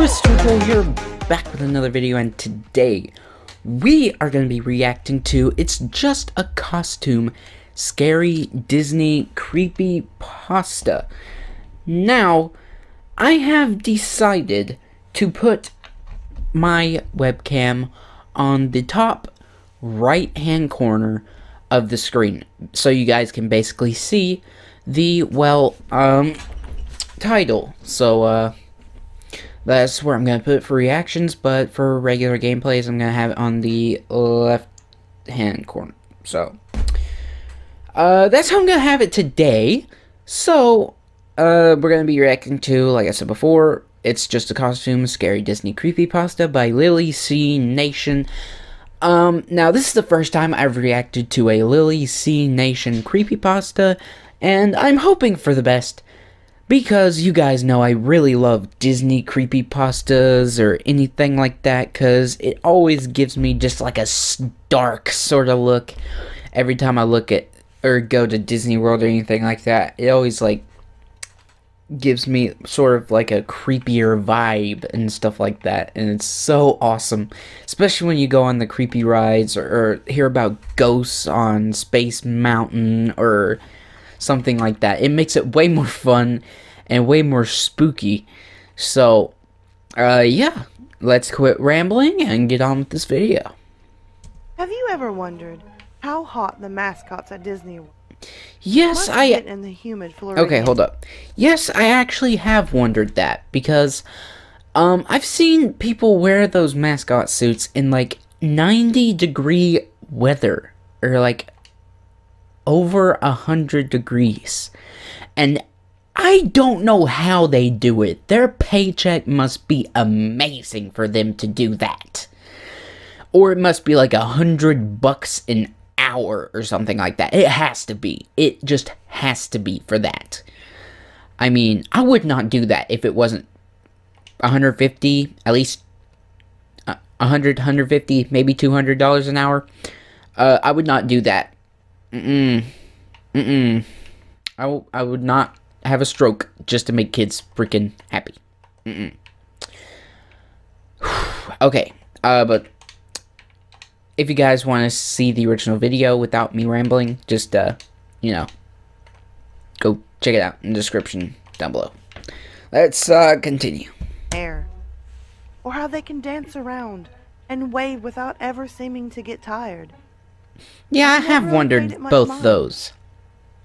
Twister here, back with another video, and today we are going to be reacting to It's Just a Costume Scary Disney Creepypasta. Now, I have decided to put my webcam on the top right hand corner of the screen so you guys can basically see the title. So that's where I'm gonna put it for reactions, but for regular gameplays I'm gonna have it on the left hand corner. So that's how I'm gonna have it today. So we're gonna be reacting to, like I said before, It's Just a Costume Scary Disney Creepypasta by Lily C Nation. Now this is the first time I've reacted to a Lily C Nation creepypasta, and I'm hoping for the best, because you guys know I really love Disney creepypastas or anything like that, because it always gives me just like a dark sort of look every time I look at or go to Disney World or anything like that. It always like gives me sort of like a creepier vibe and stuff like that, and it's so awesome, especially when you go on the creepy rides or hear about ghosts on Space Mountain or something like that. It makes it way more fun and way more spooky. So yeah, let's quit rambling and get on with this video. Have you ever wondered how hot the mascots at Disney were? Yes, in the humid Florida. Okay, hold up. Yes, I actually have wondered that, because I've seen people wear those mascot suits in like 90-degree weather, or like over 100 degrees, and I don't know how they do it. Their paycheck must be amazing for them to do that, or it must be like $100 an hour or something like that. It has to be. It just has to be for that. I mean, I would not do that if it wasn't 150, at least 100, 150, maybe $200 an hour. I would not do that. I would not have a stroke just to make kids freaking happy. Okay, but if you guys want to see the original video without me rambling, just, you know, go check it out in the description down below. Let's, continue. Or how they can dance around and wave without ever seeming to get tired. Yeah, I have wondered both those.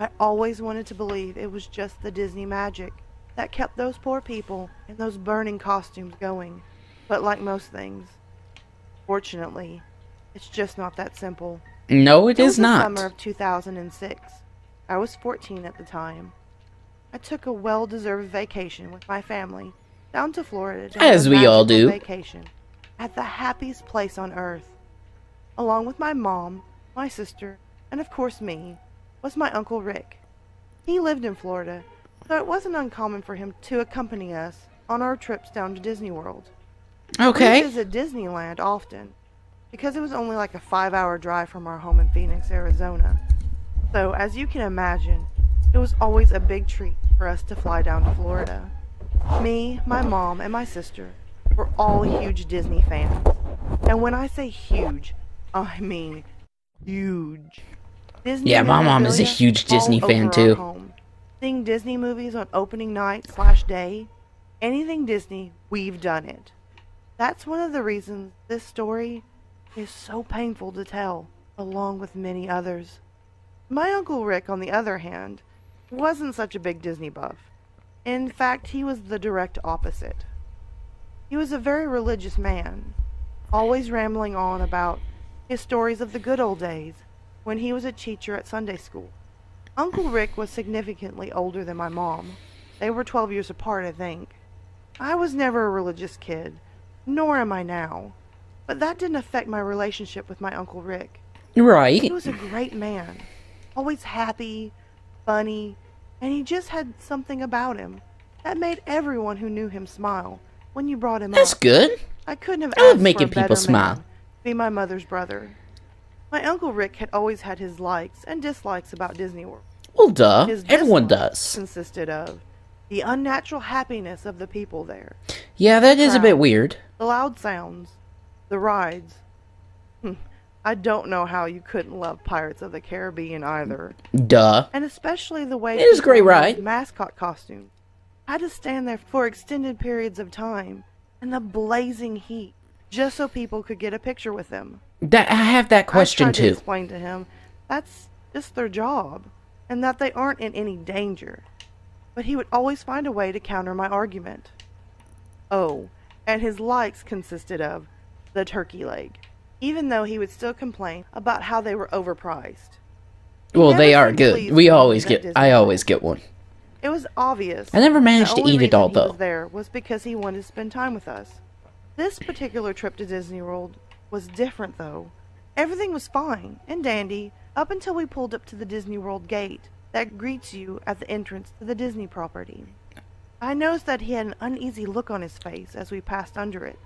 I always wanted to believe it was just the Disney magic that kept those poor people in those burning costumes going. But like most things, fortunately, it's just not that simple. No, it is not. It was the summer of 2006. I was 14 at the time. I took a well-deserved vacation with my family down to Florida to as we all do. Vacation at the happiest place on earth. Along with my mom, my sister, and of course me, was my Uncle Rick. He lived in Florida, so it wasn't uncommon for him to accompany us on our trips down to Disney World. Okay. We visit Disneyland often, because it was only like a 5-hour drive from our home in Phoenix, Arizona. So, as you can imagine, it was always a big treat for us to fly down to Florida. Me, my mom, and my sister were all huge Disney fans. And when I say huge, I mean huge. Disney, yeah, my mom is a huge Disney fan too. Seeing Disney movies on opening night / day, anything Disney, we've done it. That's one of the reasons this story is so painful to tell, along with many others. My Uncle Rick, on the other hand, wasn't such a big Disney buff. In fact, he was the direct opposite. He was a very religious man, always rambling on about his stories of the good old days when he was a teacher at Sunday school. Uncle Rick was significantly older than my mom. They were 12 years apart, I think. I was never a religious kid, nor am I now. But that didn't affect my relationship with my Uncle Rick. Right. He was a great man. Always happy, funny, and he just had something about him that made everyone who knew him smile when you brought him up. That's good. I couldn't have I love asked making for a people better smile. man to be my mother's brother. My Uncle Rick had always had his likes and dislikes about Disney World. Well, duh. His Everyone dislikes does. consisted of the unnatural happiness of the people there. Yeah, that is a bit Crowd, weird. the loud sounds, the rides. I don't know how you couldn't love Pirates of the Caribbean either. Duh. And especially the way It is a people great in those ride. mascot costumes had to stand there for extended periods of time in the blazing heat just so people could get a picture with them. I have that I question tried to too. explain to him that's just their job and that they aren't in any danger. But he would always find a way to counter my argument. Oh, and his likes consisted of the turkey leg, even though he would still complain about how they were overpriced. He Well, never they are seemed good. pleased We with always me at get. Disney I World. always get one. It was obvious. I never managed the to eat only it all reason he though. was there was because he wanted to spend time with us. This particular trip to Disney World was different, though. Everything was fine and dandy up until we pulled up to the Disney World gate that greets you at the entrance to the Disney property. I noticed that he had an uneasy look on his face as we passed under it,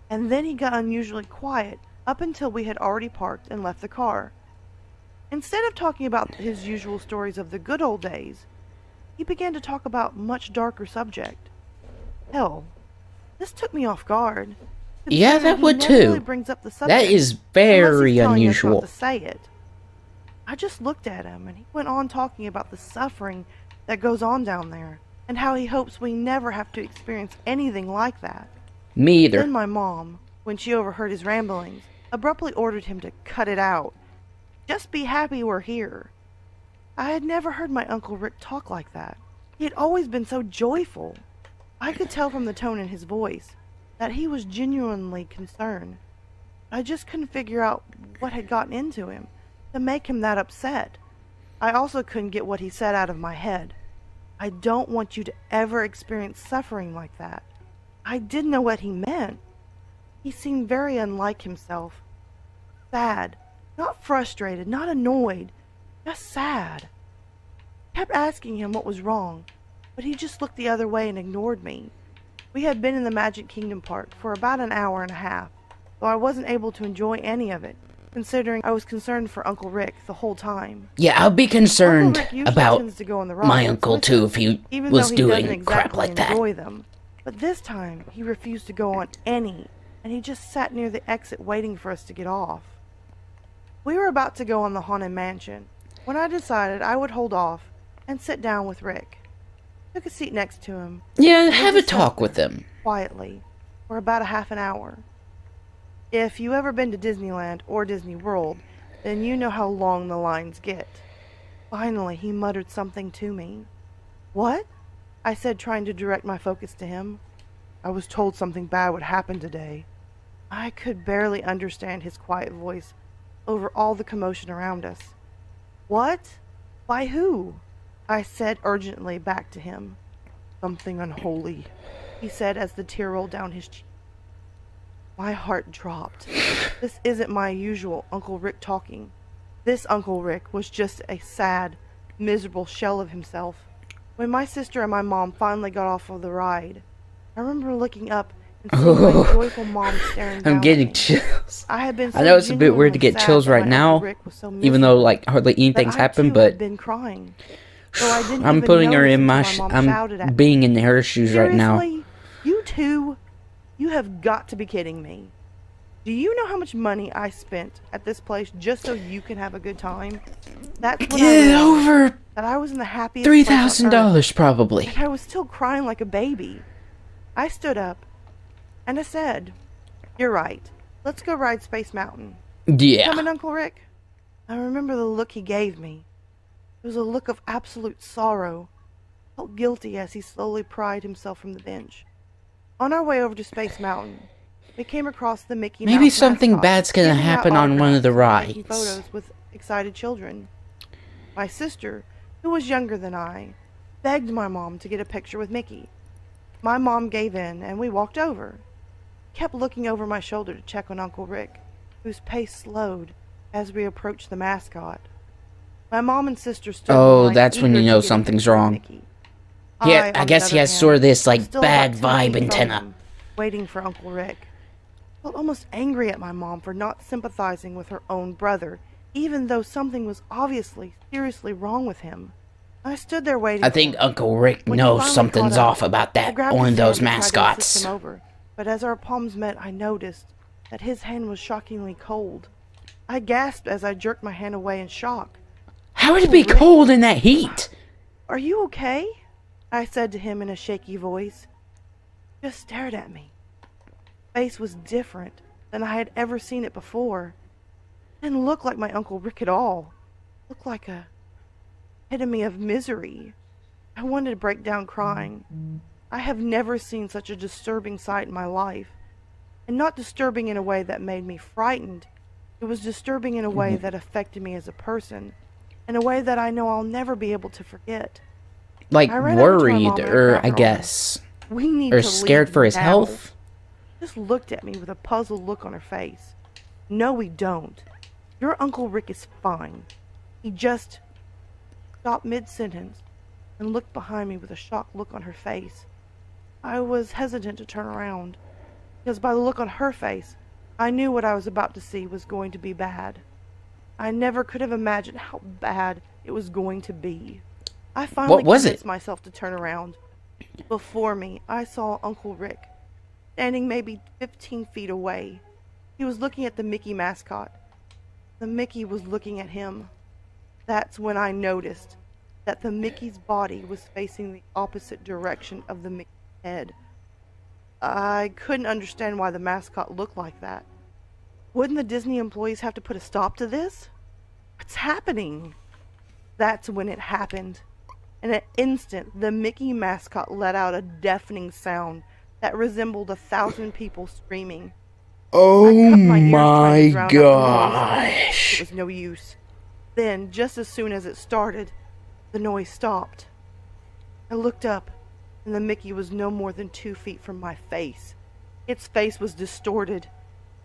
and then he got unusually quiet up until we had already parked and left the car. Instead of talking about his usual stories of the good old days, he began to talk about much darker subject. Hell, this took me off guard. Yeah, considering that he would never really too. brings up the That subject is unless very he's telling us not unusual. to say it. I just looked at him, and he went on talking about the suffering that goes on down there, and how he hopes we never have to experience anything like that. Me either. Then my mom, when she overheard his ramblings, abruptly ordered him to cut it out. Just be happy we're here. I had never heard my Uncle Rick talk like that. He had always been so joyful. I could tell from the tone in his voice that he was genuinely concerned. I just couldn't figure out what had gotten into him to make him that upset. I also couldn't get what he said out of my head. I don't want you to ever experience suffering like that. I didn't know what he meant. He seemed very unlike himself. Sad. Not frustrated, not annoyed. Just sad. I kept asking him what was wrong, but he just looked the other way and ignored me. We had been in the Magic Kingdom Park for about an hour and a half, though I wasn't able to enjoy any of it, considering I was concerned for Uncle Rick the whole time. Yeah, I'll be concerned Uncle Rick usually about tends to go on the my rides uncle with too us, if he even was though he doing doesn't crap exactly like that. enjoy them. But this time, he refused to go on any, and he just sat near the exit waiting for us to get off. We were about to go on the Haunted Mansion when I decided I would hold off and sit down with Rick. Took a seat next to him. Yeah, and have we a just talk sat with there them. quietly for about a half an hour. If you ever been to Disneyland or Disney World, then you know how long the lines get. Finally, he muttered something to me. What? I said, trying to direct my focus to him. I was told something bad would happen today. I could barely understand his quiet voice over all the commotion around us. What? By who? I said urgently back to him. Something unholy, he said as the tear rolled down his cheek. My heart dropped. This isn't my usual Uncle Rick talking. This Uncle Rick was just a sad, miserable shell of himself. When my sister and my mom finally got off of the ride, I remember looking up and seeing my joyful mom staring down I'm at getting me. chills. I had been so I know it's a bit weird to genuinely get sad chills that right my now, Uncle Rick was so even though miserable like hardly that anything's I happened, too but had been crying. Though I didn't I'm even putting her notice in my until my mom shouted at me. being in her shoes right now. Seriously? You two? You have got to be kidding me. Do you know how much money I spent at this place just so you can have a good time? That's when I Get realized over that I was in the happiest place on earth, $3,000 probably. and I was still crying like a baby. I stood up, and I said, "You're right. Let's go ride Space Mountain. Yeah. Coming, Uncle Rick?" I remember the look he gave me. It was a look of absolute sorrow. I felt guilty as he slowly pried himself from the bench. On our way over to Space Mountain, we came across the Mickey Maybe Mouse something mascot, bad's gonna giving out happen on one of the autographs and taking rides. photos with excited children. My sister, who was younger than I, begged my mom to get a picture with Mickey. My mom gave in, and we walked over. Kept looking over my shoulder to check on Uncle Rick, whose pace slowed as we approached the mascot. My mom and sister stood Oh, behind, that's when eager you to know get a something's picture with wrong. Mickey. Yeah, I on the guess he other has hand, sort of this was like still bad about 10 vibe feet from antenna. him, waiting for Uncle Rick. I felt almost angry at my mom for not sympathizing with her own brother, even though something was obviously seriously wrong with him. I stood there waiting. I think Uncle Rick When he knows finally something's caught up, off about I that grabbed one his of those hand and tried to assist mascots. him over, but as our palms met, I noticed that his hand was shockingly cold. I gasped as I jerked my hand away in shock. How would it be Rick, cold in that heat? "Are you okay?" I said to him in a shaky voice. He just stared at me. His face was different than I had ever seen it before. It didn't look like my Uncle Rick at all. It looked like a epitome of misery. I wanted to break down crying. I have never seen such a disturbing sight in my life. And not disturbing in a way that made me frightened. It was disturbing in a way that affected me as a person. In a way that I know I'll never be able to forget. Like I ran over to my worried, mom and or grabbed I her arm. guess, "We need or to scared leave for his now." health. Just looked at me with a puzzled look on her face. "No, we don't. Your Uncle Rick is fine." He just stopped mid-sentence and looked behind me with a shocked look on her face. I was hesitant to turn around, because by the look on her face, I knew what I was about to see was going to be bad. I never could have imagined how bad it was going to be. I finally What was convinced it? myself to turn around. Before me, I saw Uncle Rick, standing maybe 15 feet away. He was looking at the Mickey mascot. The Mickey was looking at him. That's when I noticed that the Mickey's body was facing the opposite direction of the Mickey's head. I couldn't understand why the mascot looked like that. Wouldn't the Disney employees have to put a stop to this? What's happening? That's when it happened. In an instant, the Mickey mascot let out a deafening sound that resembled 1,000 people screaming. Oh I cupped my ears trying to drown out the noise, but it gosh. was no use. Then, just as soon as it started, the noise stopped. I looked up, and the Mickey was no more than 2 feet from my face. Its face was distorted.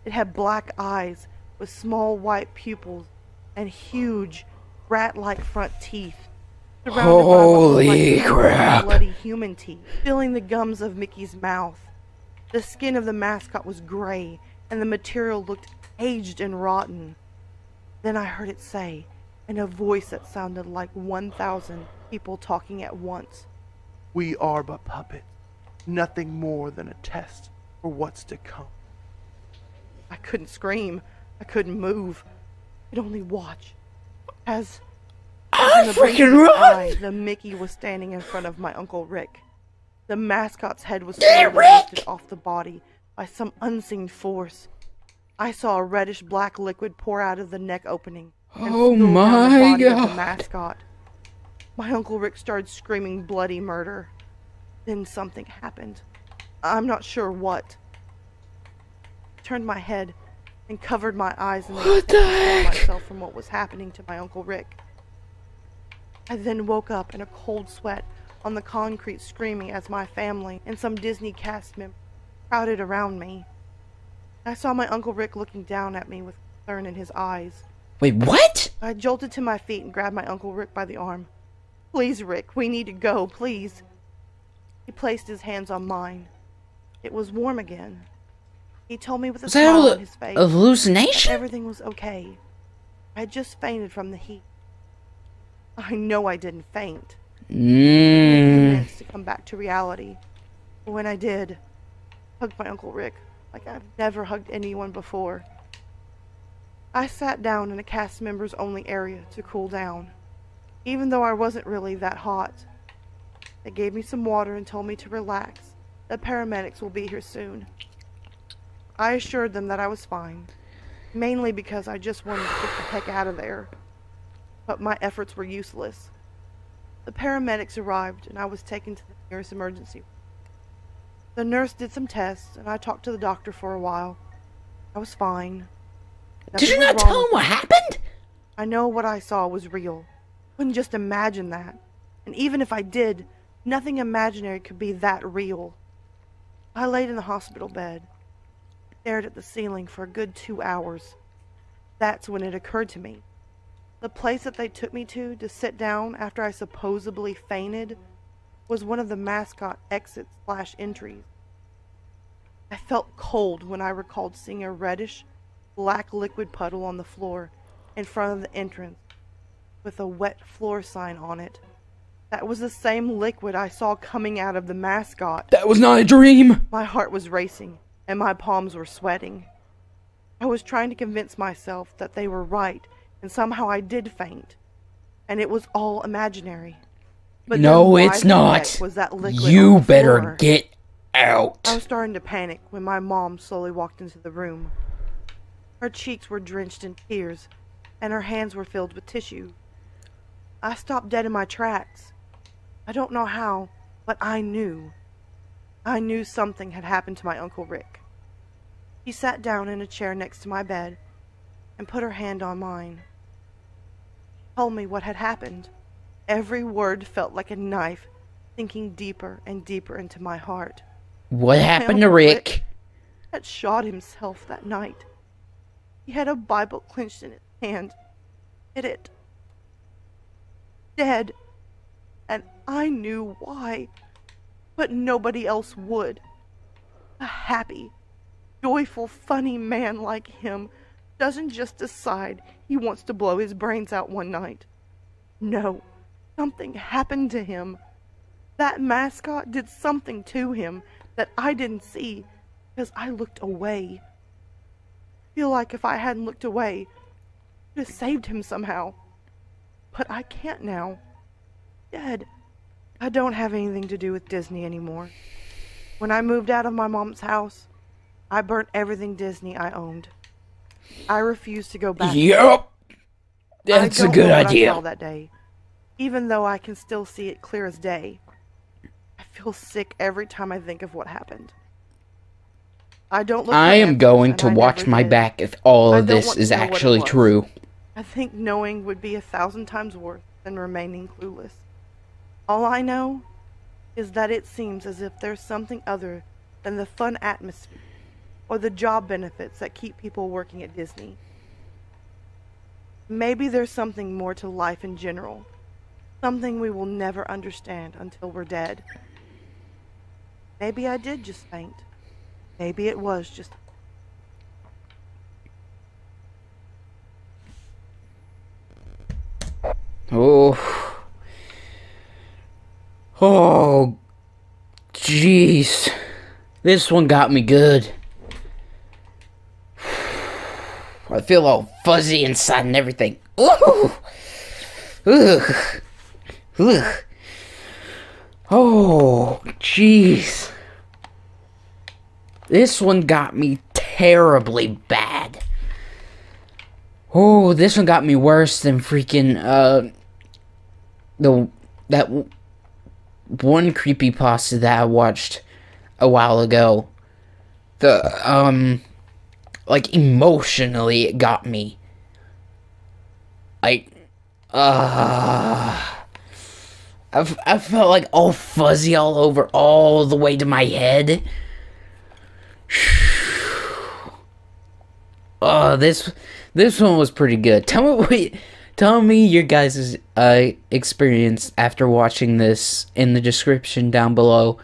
It had black eyes with small white pupils and huge, rat-like front teeth, surrounded by what Holy looked like crap. bloody human teeth, filling the gums of Mickey's mouth. The skin of the mascot was gray, and the material looked aged and rotten. Then I heard it say, in a voice that sounded like 1,000 people talking at once, "We are but puppets, nothing more than a test for what's to come." I couldn't scream. I couldn't move. I could only watch. As in the blink of freaking an run! eye, the Mickey was standing in front of my Uncle Rick. The mascot's head was Get slowly Rick! lifted off the body by some unseen force. I saw a reddish-black liquid pour out of the neck opening and Oh spill down the my body of the God. mascot. My Uncle Rick started screaming bloody murder. Then something happened. I'm not sure what. I turned my head and covered my eyes in an What attempt the to save heck? myself from what was happening to my Uncle Rick. I then woke up in a cold sweat on the concrete, screaming as my family and some Disney cast members crowded around me. I saw my Uncle Rick looking down at me with concern in his eyes. Wait, what? I jolted to my feet and grabbed my Uncle Rick by the arm. "Please, Rick, we need to go, please." He placed his hands on mine. It was warm again. He told me with a Was that smile a on his face hallucination? everything was okay. I had just fainted from the heat. I know I didn't faint. It took minutes to come back to reality. But when I did, I hugged my Uncle Rick like I've never hugged anyone before. I sat down in a cast members only area to cool down. Even though I wasn't really that hot. They gave me some water and told me to relax. The paramedics will be here soon. I assured them that I was fine, mainly because I just wanted to get the heck out of there. But my efforts were useless. The paramedics arrived and I was taken to the nearest emergency room. The nurse did some tests and I talked to the doctor for a while. I was fine. Did you Nothing was not wrong tell him with what me. happened? I know what I saw was real. Couldn't just imagine that. And even if I did, nothing imaginary could be that real. I laid in the hospital bed, stared at the ceiling for a good 2 hours. That's when it occurred to me. The place that they took me to sit down after I supposedly fainted was one of the mascot exits/entries. I felt cold when I recalled seeing a reddish, black liquid puddle on the floor in front of the entrance with a wet floor sign on it. That was the same liquid I saw coming out of the mascot. That was not a dream! My heart was racing, and my palms were sweating. I was trying to convince myself that they were right, and somehow I did faint. And it was all imaginary. But no, then it's why the not. heck was that liquid on You the better floor? get out. I was starting to panic when my mom slowly walked into the room. Her cheeks were drenched in tears, and her hands were filled with tissue. I stopped dead in my tracks. I don't know how, but I knew. I knew something had happened to my Uncle Rick. She sat down in a chair next to my bed and put her hand on mine. She told me what had happened. Every word felt like a knife sinking deeper and deeper into my heart. What happened to Uncle Rick? had shot himself that night. He had a Bible clenched in his hand. Hid it. Dead. And I knew why. But nobody else would. A happy, joyful, funny man like him doesn't just decide he wants to blow his brains out one night. No, something happened to him. That mascot did something to him that I didn't see because I looked away. I feel like if I hadn't looked away, I could have saved him somehow. But I can't now. Dead. I don't have anything to do with Disney anymore. When I moved out of my mom's house, I burnt everything Disney I owned. I refuse to go back. Yup. That's I a don't good know what I idea. saw that day, even though I can still see it clear as day. I feel sick every time I think of what happened. I don't look. I am going to watch my back if all I of don't this want is to know what it actually was. true. I think knowing would be 1,000 times worse than remaining clueless. All I know is that it seems as if there's something other than the fun atmosphere or the job benefits that keep people working at Disney. Maybe there's something more to life in general, something we will never understand until we're dead. Maybe I did just faint. Maybe it was just... Oh. Oh. Jeez. This one got me good. I feel all fuzzy inside and everything. Ooh. Ugh. Ugh. Oh, jeez. This one got me terribly bad. Oh, this one got me worse than freaking, that one creepypasta that I watched a while ago. Like, emotionally, it got me. Like, I felt like all fuzzy all over, all the way to my head. Oh, this one was pretty good. Tell me your guys' experience after watching this in the description down below.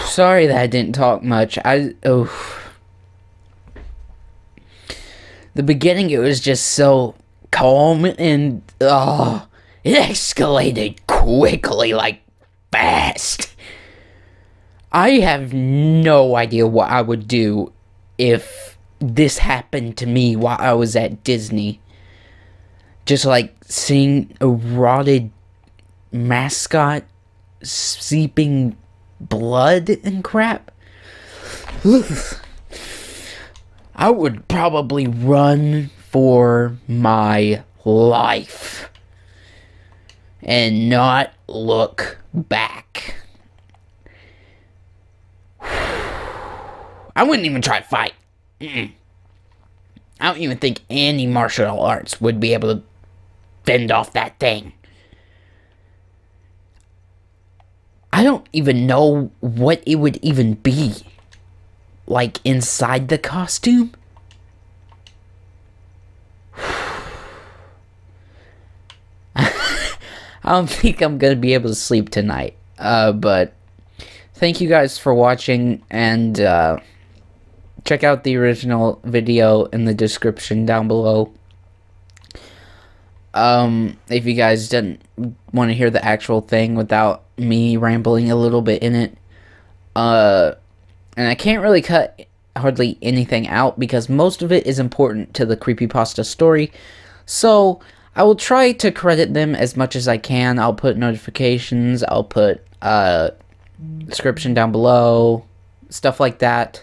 Sorry that I didn't talk much. The beginning, it was just so calm, and it escalated quickly, like fast. I have no idea what I would do if this happened to me while I was at Disney. Just like seeing a rotted mascot seeping blood and crap. I would probably run for my life and not look back. I wouldn't even try to fight. I don't even think any martial arts would be able to fend off that thing. I don't even know what it would even be. Like, inside the costume? I don't think I'm gonna be able to sleep tonight. But thank you guys for watching, and check out the original video in the description down below. if you guys didn't want to hear the actual thing without me rambling a little bit in it. And I can't really cut hardly anything out because most of it is important to the Creepypasta story. So I will try to credit them as much as I can. I'll put notifications, I'll put description down below, stuff like that.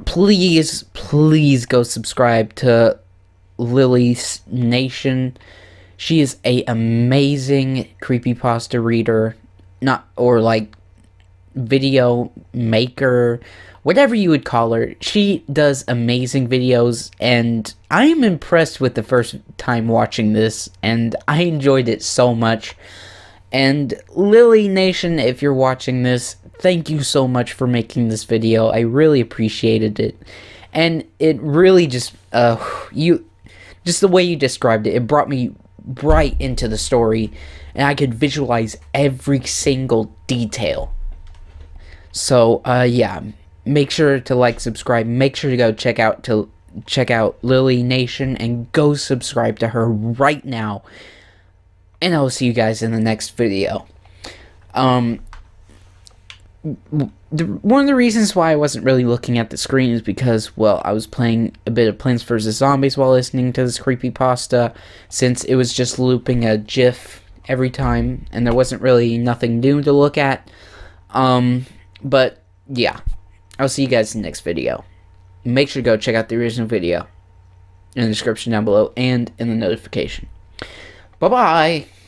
Please go subscribe to Lily's Nation. She is a amazing creepypasta reader, video maker, whatever you would call her. She does amazing videos, and I am impressed with the first time watching this, and I enjoyed it so much. And Lily Nation, if you're watching this, thank you so much for making this video. I really appreciated it. And it really just, just the way you described it, it brought me right into the story, and I could visualize every single detail. So, yeah, make sure to like, subscribe, make sure to go check out Lily Nation, and go subscribe to her right now. And I will see you guys in the next video. One of the reasons why I wasn't really looking at the screen is because, well, I was playing a bit of Plants vs. Zombies while listening to this creepypasta, since it was just looping a GIF every time, and there wasn't really nothing new to look at. But, yeah, I'll see you guys in the next video. Make sure to go check out the original video in the description down below and in the notification. Bye-bye!